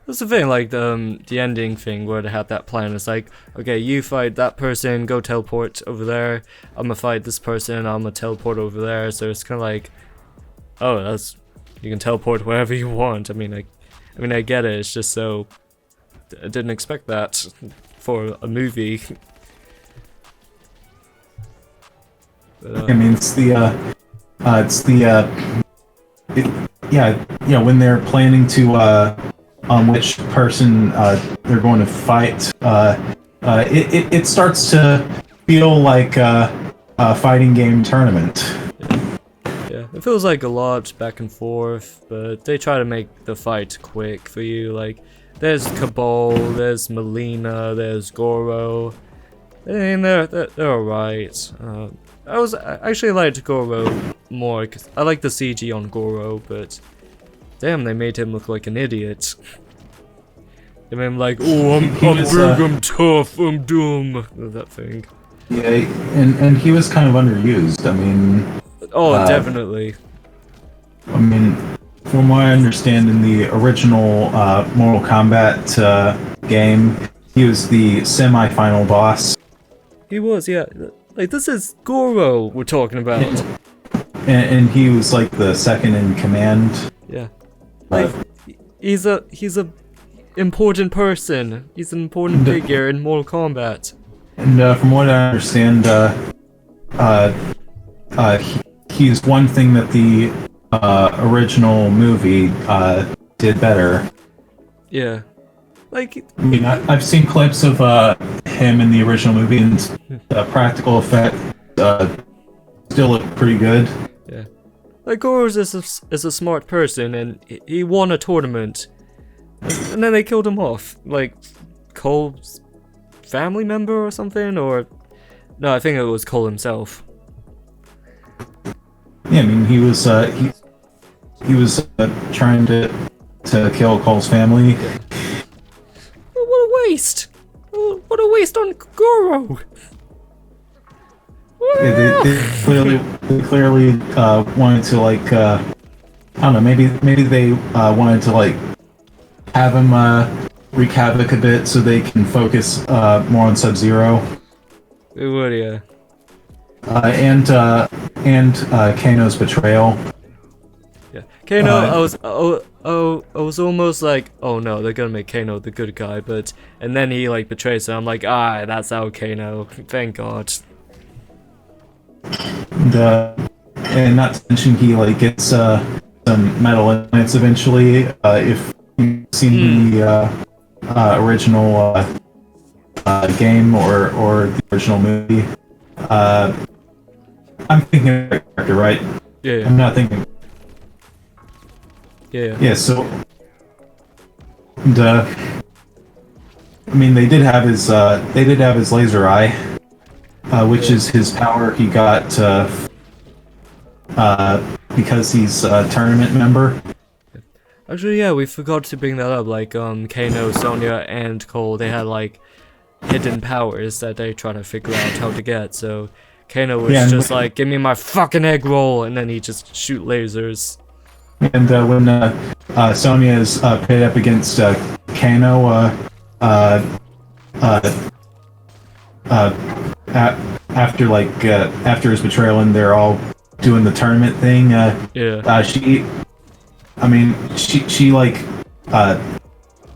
S2: That's the thing, like the ending thing where they have that plan. It's like, okay, you fight that person, go teleport over there. I'm gonna fight this person, I'm gonna teleport over there. So it's kind of like, oh, that's, you can teleport wherever you want. I mean, I get it. It's just so, I didn't expect that for a movie. But,
S3: I mean, when they're planning to on which person they're going to fight, it starts to feel like a fighting game tournament.
S2: Yeah, it feels like a lot back and forth, but they try to make the fight quick for you. Like, there's Cabal, there's Melina, there's Goro. I mean, they're alright. I actually liked Goro more, because I like the CG on Goro, but damn, they made him look like an idiot. I mean, like, oh, I'm big, I'm tough, I'm dumb. That thing.
S3: Yeah, and he was kind of underused. I mean.
S2: Oh, definitely.
S3: I mean, from what I understand, in the original Mortal Kombat game, he was the semi-final boss.
S2: He was, yeah. Like, this is Goro we're talking about.
S3: And he was like the second in command.
S2: Yeah. Like, he's a important person. He's an important figure in Mortal Kombat.
S3: And from what I understand, he's one thing that the original movie did better.
S2: Yeah. Like,
S3: I mean, I've seen clips of him in the original movie, and the practical effect still look pretty good.
S2: yeah. Like, Goro's is a smart person, and he won a tournament. And then they killed him off. Like, Cole's family member or something? Or... No, I think it was Cole himself.
S3: Yeah, I mean, he was trying to kill Cole's family.
S2: Yeah. What a waste! What a waste on Goro!
S3: Yeah, they clearly wanted to, like, I don't know, maybe they wanted to, like, have him wreak havoc a bit so they can focus more on Sub-Zero.
S2: It would, yeah.
S3: And Kano's betrayal.
S2: Yeah, Kano. I was almost like, oh no, they're gonna make Kano the good guy, and then he like betrays him. I'm like, that's out Kano. Thank God.
S3: And not to mention he like gets some metal implants eventually. If you've seen the original game or the original movie. I'm thinking of the character, right?
S2: Yeah.
S3: I'm not thinking.
S2: Yeah.
S3: Yeah. So, and, I mean, they did have his laser eye, which is his power he got because he's a tournament member.
S2: Actually, yeah, we forgot to bring that up. Like, Kano, Sonya, and Cole, they had like hidden powers that they try to figure out how to get. So Kano was just like, "Give me my fucking egg roll," and then he just shoot lasers.
S3: And when Sonya is pitted up against Kano, after his betrayal, and they're all doing the tournament thing. She like.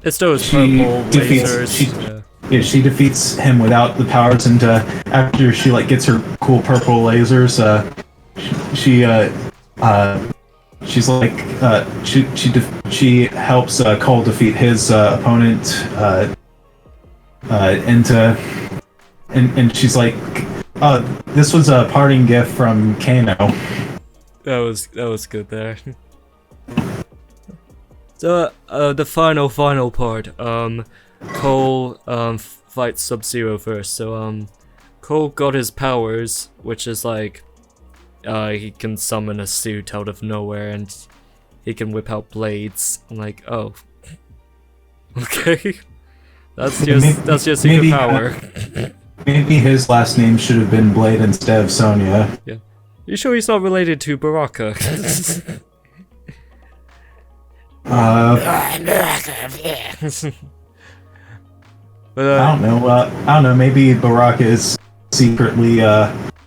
S2: It's those purple lasers.
S3: She defeats him without the powers, and after she like gets her cool purple lasers, she helps Cole defeat his opponent, and she's like, this was a parting gift from Kano.
S2: That was good there. So the final part. Cole fights Sub-Zero first. So Cole got his powers, which is like he can summon a suit out of nowhere and he can whip out blades. I'm like, oh, okay, that's just secret power.
S3: Maybe his last name should have been Blade instead of Sonya.
S2: Yeah, you sure he's not related to Baraka?
S3: But, I don't know. Maybe Baraka is secretly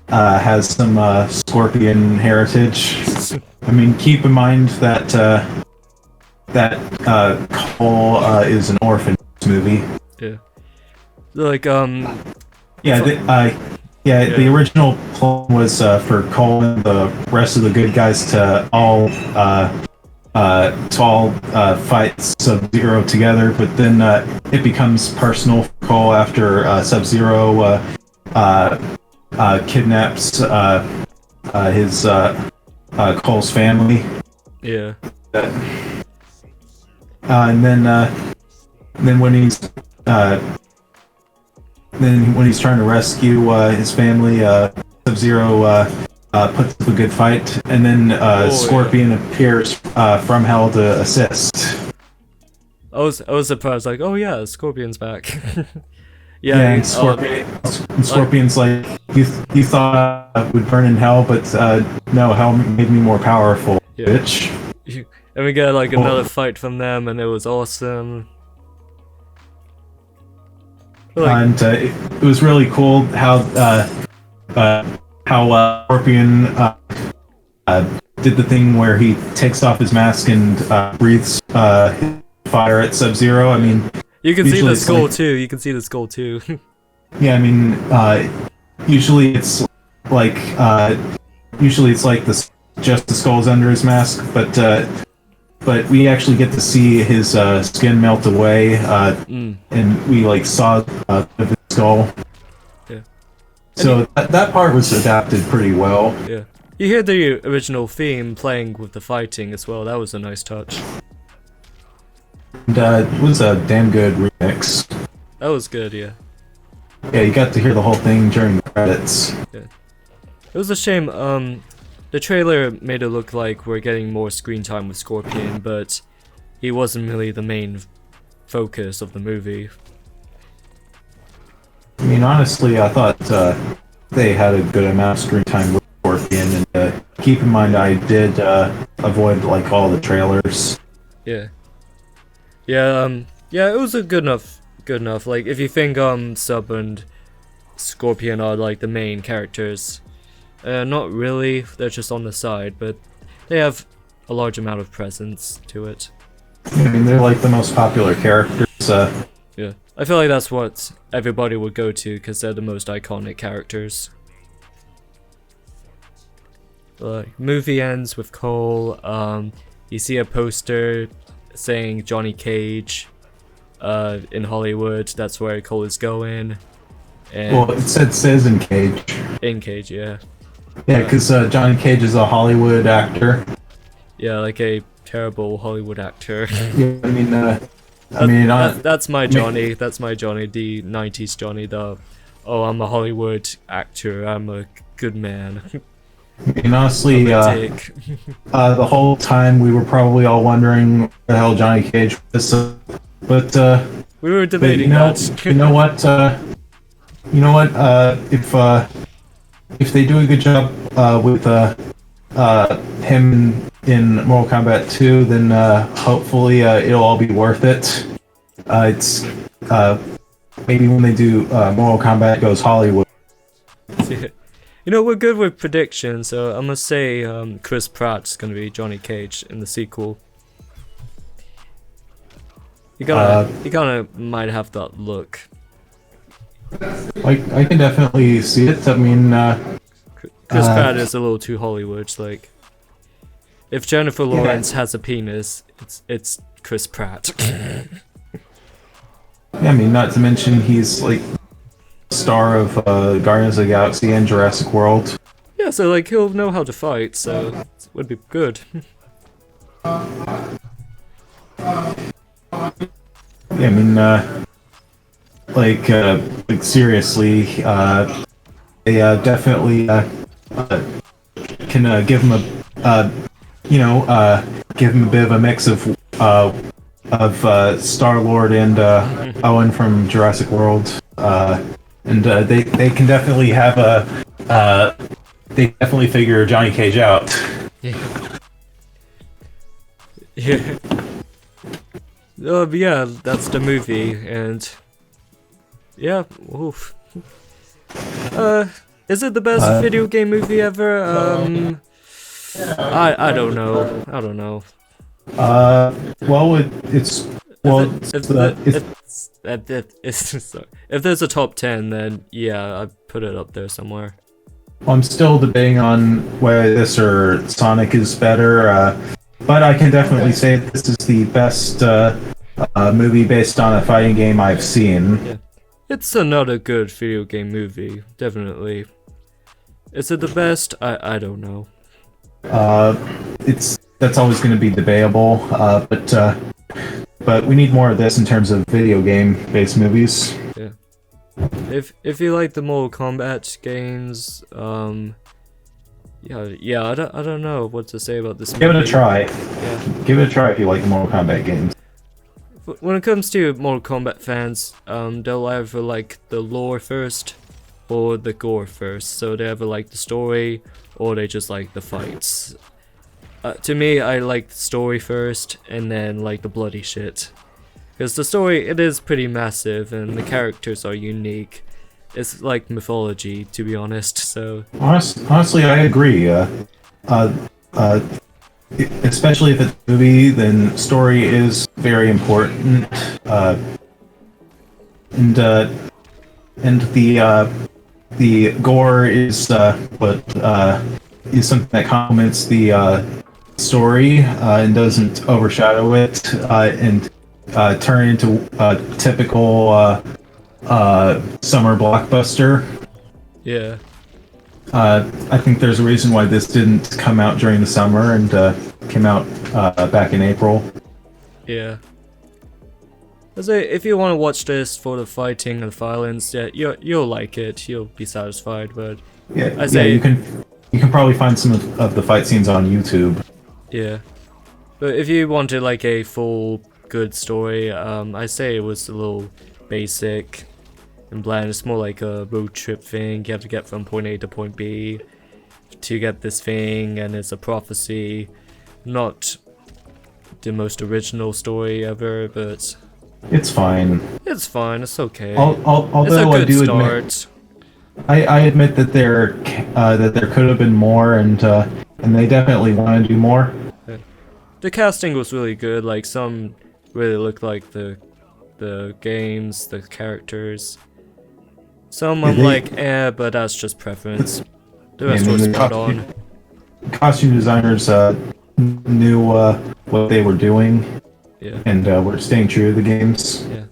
S3: has some Scorpion heritage. I mean, keep in mind that Cole is an orphan in this movie.
S2: Yeah. Like
S3: the original plan was for Cole and the rest of the good guys to all fight Sub-Zero together, but then it becomes personal for Cole after Sub-Zero kidnaps his Cole's family.
S2: Yeah.
S3: And then when he's trying to rescue his family, Sub-Zero puts up a good fight, and then Scorpion appears from hell to assist.
S2: I was surprised, like, oh yeah, Scorpion's back.
S3: Yeah, and Scorpion's like, you thought I would burn in hell, but no, hell made me more powerful,
S2: Yeah.
S3: bitch.
S2: And we got like another fight from them, and it was awesome.
S3: And it was really cool how Scorpion did the thing where he takes off his mask and breathes fire at Sub-Zero. I mean,
S2: you can see
S3: usually
S2: the
S3: it's
S2: skull
S3: like-
S2: too. You can see the skull too.
S3: Yeah, I mean, usually it's like just the skull's under his mask, but we actually get to see his skin melt away, and we like saw the skull.
S2: Yeah.
S3: So that part was adapted pretty well.
S2: Yeah. You hear the original theme playing with the fighting as well. That was a nice touch.
S3: And it was a damn good remix.
S2: That was good, yeah.
S3: Yeah, you got to hear the whole thing during the credits.
S2: Yeah. It was a shame, the trailer made it look like we're getting more screen time with Scorpion, but he wasn't really the main focus of the movie.
S3: I mean, honestly, I thought they had a good amount of screen time with Scorpion, and keep in mind I did avoid like all the trailers.
S2: Yeah. Yeah, yeah, it was a good enough. Like, if you think Sub and Scorpion are like the main characters, not really. They're just on the side, but they have a large amount of presence to it.
S3: I mean, they're like the most popular characters.
S2: Yeah, I feel like that's what everybody would go to because they're the most iconic characters. Movie ends with Cole. You see a poster saying Johnny Cage. In Hollywood, that's where Cole is going. And
S3: Well, it says in Cage.
S2: in Cage, yeah.
S3: Yeah, because Johnny Cage is a Hollywood actor.
S2: Yeah, like a terrible Hollywood actor.
S3: Yeah,
S2: That's my Johnny. That's my Johnny. The 90s Johnny. I'm a Hollywood actor. I'm a good man.
S3: honestly,
S2: Romantic.
S3: the whole time we were probably all wondering where the hell Johnny Cage was. But
S2: We were
S3: but
S2: debating that.
S3: you know what? If they do a good job with him in Mortal Kombat 2, then hopefully it'll all be worth it. It's maybe when they do Mortal Kombat Goes Hollywood.
S2: You know, we're good with predictions, so I'm gonna say Chris Pratt's gonna be Johnny Cage in the sequel. He kinda might have that look.
S3: I can definitely see it. I mean,
S2: Chris Pratt is a little too Hollywood. Like, if Jennifer Lawrence has a penis, it's Chris Pratt.
S3: yeah, I mean, not to mention he's like star of Guardians of the Galaxy and Jurassic World.
S2: Yeah, so like he'll know how to fight, so it would be good.
S3: Yeah, I mean, like seriously, they definitely can give him give him a bit of a mix of Star-Lord and Owen from Jurassic World, and they can definitely have they definitely figure Johnny Cage out.
S2: Yeah. Yeah. But yeah, that's the movie, and yeah, oof. Is it the best video game movie ever? I don't know. I don't know.
S3: Well, it's well,
S2: if there's a top 10, then yeah, I'd put it up there somewhere.
S3: I'm still debating on whether this or Sonic is better, but I can definitely say this is the best movie based on a fighting game I've seen.
S2: Yeah. It's another good video game movie, definitely. Is it the best? I don't know.
S3: That's always going to be debatable, but we need more of this in terms of video game based movies.
S2: Yeah. If you like the Mortal Kombat games, yeah, I don't know what to say about this movie.
S3: Give it a try.
S2: Yeah.
S3: Give it a try if you like the Mortal Kombat games.
S2: when it comes to Mortal Kombat fans, they'll either like the lore first or the gore first. So they either like the story or they just like the fights. To me, I like the story first and then like the bloody shit. Because the story, it is pretty massive and the characters are unique. It's like mythology, to be honest, so...
S3: Honestly, I agree. Especially if it's a movie, then story is very important. And the gore is is something that complements the story and doesn't overshadow it and turn into a typical summer blockbuster.
S2: Yeah.
S3: I think there's a reason why this didn't come out during the summer and came out back in April.
S2: Yeah. I say, if you want to watch this for the fighting and the violence, yeah, you'll like it. You'll be satisfied. But
S3: you can probably find some of the fight scenes on YouTube.
S2: Yeah, but if you wanted like a full good story, I say it was a little basic and bland. It's more like a road trip thing. You have to get from point A to point B to get this thing, and it's a prophecy. Not the most original story ever, but
S3: it's fine.
S2: It's fine. It's okay.
S3: Although
S2: it's a good
S3: I do
S2: start.
S3: I admit that there could have been more, and they definitely want to do more.
S2: The casting was really good. Like, some really looked like the games, the characters. Some I'm like, but that's just preference. The rest was spot on.
S3: Costume designers knew what they were doing.
S2: Yeah.
S3: And were staying true to the games.
S2: Yeah.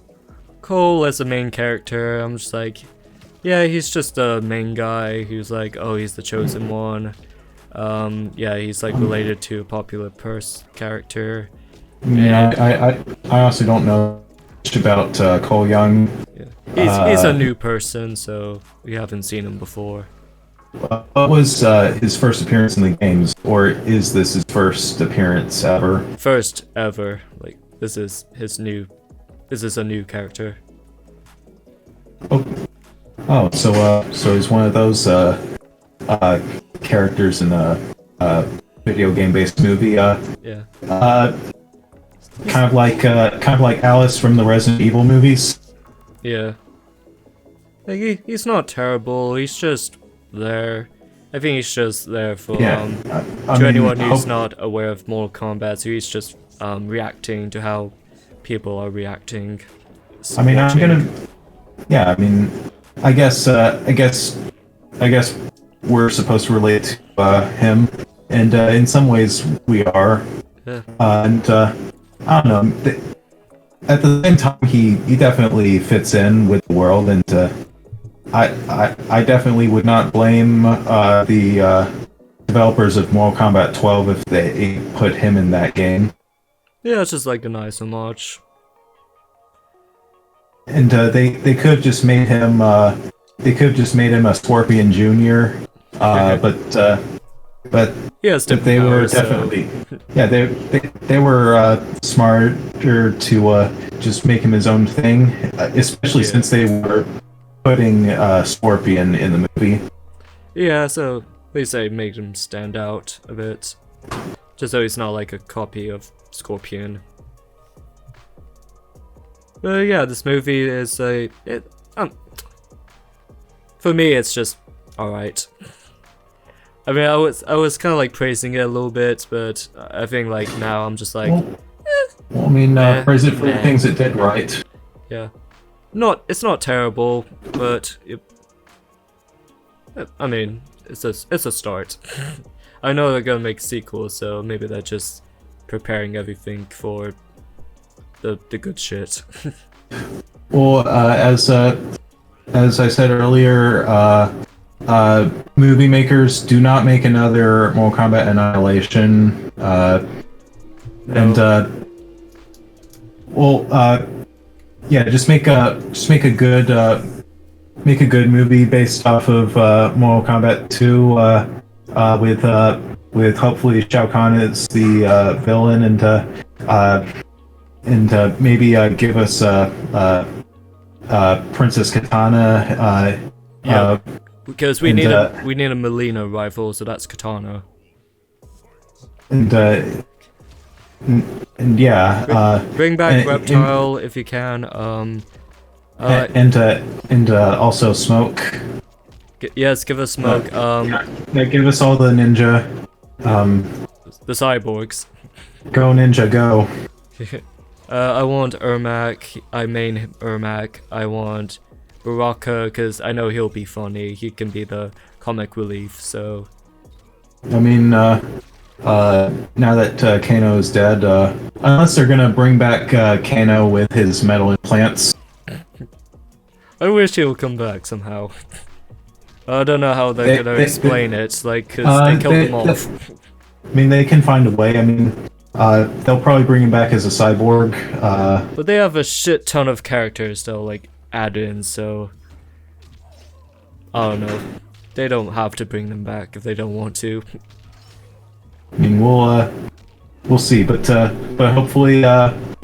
S2: Cole as the main character, I'm just like, yeah, he's just a main guy who's like, oh, he's the chosen one. Yeah, he's like related to a popular character.
S3: Yeah, I also don't know much about Cole Young.
S2: Yeah. He's a new person, so we haven't seen him before.
S3: What was his first appearance in the games, or is this his first appearance ever?
S2: First ever. Like, this is a new character.
S3: Oh, so he's one of those characters in a video game-based movie.
S2: Yeah.
S3: Kind of like Alice from the Resident Evil movies.
S2: Yeah. Like, he's not terrible. He's just there. I think he's just there for to anyone who's not aware of Mortal Kombat. So he's just reacting to how people are reacting.
S3: I mean, I guess we're supposed to relate to him, and in some ways we are.
S2: Yeah.
S3: And I don't know. At the same time, he definitely fits in with the world, and I definitely would not blame the developers of Mortal Kombat 12 if they put him in that game.
S2: Yeah, it's just like a nice homage.
S3: And they could have just made him a Scorpion Jr. But they were definitely they were smarter to just make him his own thing, especially since they were putting Scorpion in the movie.
S2: Yeah, so at least they made him stand out a bit, just so he's not like a copy of Scorpion. But yeah, this movie is for me, it's just alright. I mean, I was kind of like praising it a little bit, but I think like now I'm just like,
S3: well, I mean, praise it for the things it did right.
S2: Yeah, it's not terrible, but I mean, it's a start. I know they're gonna make sequels, so maybe they're just preparing everything for the good shit.
S3: Well, as I said earlier, movie makers do not make another Mortal Kombat Annihilation, just make a good movie based off of Mortal Kombat 2, with hopefully Shao Kahn as the villain, maybe give us Princess Katana.
S2: Yeah, because we
S3: and,
S2: need a Melina rifle, so that's Katana.
S3: and yeah,
S2: Bring back
S3: and-
S2: Reptile if you can.
S3: and also Smoke.
S2: Yes, give us Smoke.
S3: Yeah, give us all the ninja.
S2: The cyborgs.
S3: Go ninja, go.
S2: I want Ermac. I main Ermac. I want Baraka because I know he'll be funny. He can be the comic relief. So.
S3: I mean, now that Kano is dead, unless they're gonna bring back Kano with his metal implants.
S2: I wish he'll come back somehow. I don't know how they're gonna explain it, like, because they killed them off.
S3: I mean, they can find a way. I mean, they'll probably bring him back as a cyborg.
S2: But they have a shit ton of characters they'll, like, add in, so... I don't know. They don't have to bring them back if they don't want to.
S3: I mean, we'll see, but hopefully the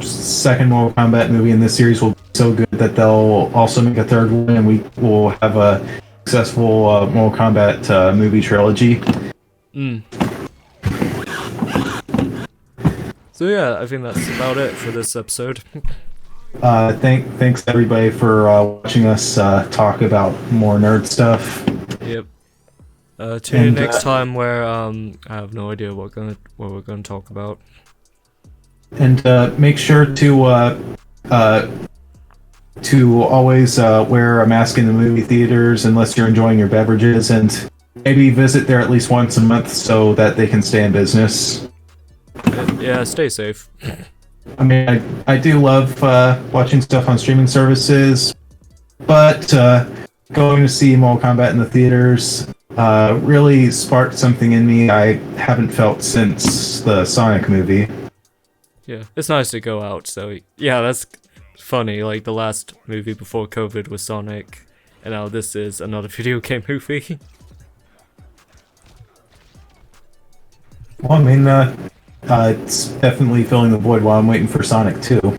S3: second Mortal Kombat movie in this series will be so good that they'll also make a third one, and we will have a successful Mortal Kombat movie trilogy.
S2: So yeah, I think that's about it for this episode.
S3: Thanks everybody for watching us talk about more nerd stuff.
S2: Yep. Tune in next time where I have no idea what we're gonna talk about.
S3: And make sure to always wear a mask in the movie theaters unless you're enjoying your beverages, and maybe visit there at least once a month so that they can stay in business.
S2: Yeah, stay safe.
S3: I mean, I do love watching stuff on streaming services, but going to see Mortal Kombat in the theaters really sparked something in me I haven't felt since the Sonic movie.
S2: Yeah, it's nice to go out, so yeah, that's funny, like the last movie before COVID was Sonic, and now this is another video game movie.
S3: Well, I mean, it's definitely filling the void while I'm waiting for Sonic 2.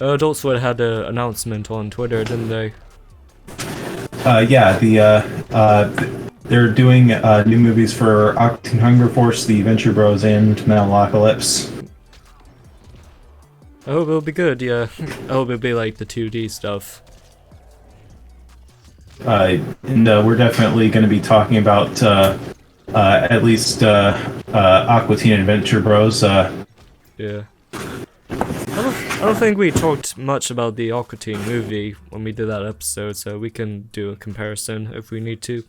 S2: Adult Swim had an announcement on Twitter, didn't they?
S3: Yeah, they're doing new movies for Aqua Teen Hunger Force, the Venture Bros, and Metalocalypse.
S2: I hope it'll be good, yeah. I hope it'll be like the 2D stuff.
S3: And we're definitely going to be talking about at least Aqua Teen Adventure Bros.
S2: Yeah. I don't think we talked much about the Aqua Teen movie when we did that episode, so we can do a comparison if we need to.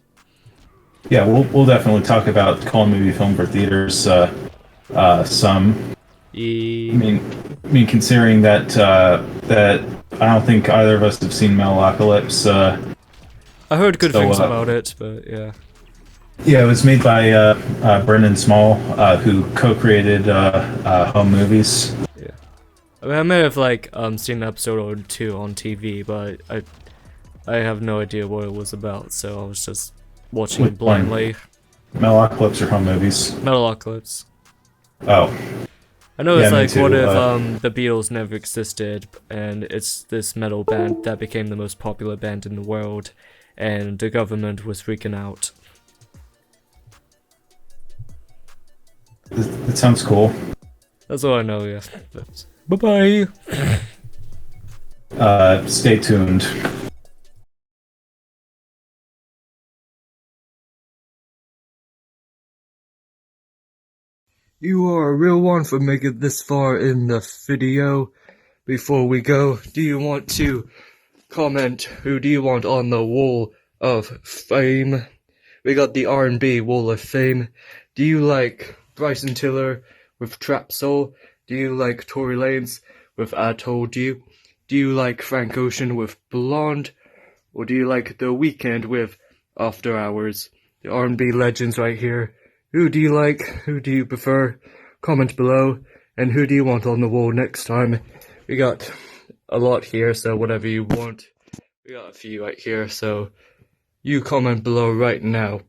S3: Yeah, we'll definitely talk about Call Movie Film for theaters some. I mean, considering that that I don't think either of us have seen Metalocalypse.
S2: I heard good things about it, but yeah.
S3: Yeah, it was made by Brendan Small, who co-created Home Movies.
S2: Yeah, I mean, I may have like seen an episode or two on TV, but I have no idea what it was about, so I was just watching it blindly.
S3: Metalocalypse or Home Movies?
S2: Metalocalypse.
S3: Oh.
S2: I know
S3: Yeah,
S2: it's
S3: me
S2: like,
S3: too,
S2: what if the Beatles never existed, and it's this metal band that became the most popular band in the world, and the government was freaking out.
S3: That sounds cool.
S2: That's all I know, yeah. Bye-bye!
S3: Stay tuned.
S2: You are a real one for making it this far in the video. Before we go, do you want to comment who do you want on the Wall of Fame? We got the R&B Wall of Fame. Do you like Bryson Tiller with Trap Soul? Do you like Tory Lanez with I Told You? Do you like Frank Ocean with Blonde? Or do you like The Weeknd with After Hours? The R&B legends right here. Who do you like? Who do you prefer? Comment below. And who do you want on the wall next time? We got a lot here, so whatever you want. We got a few right here, so you comment below right now.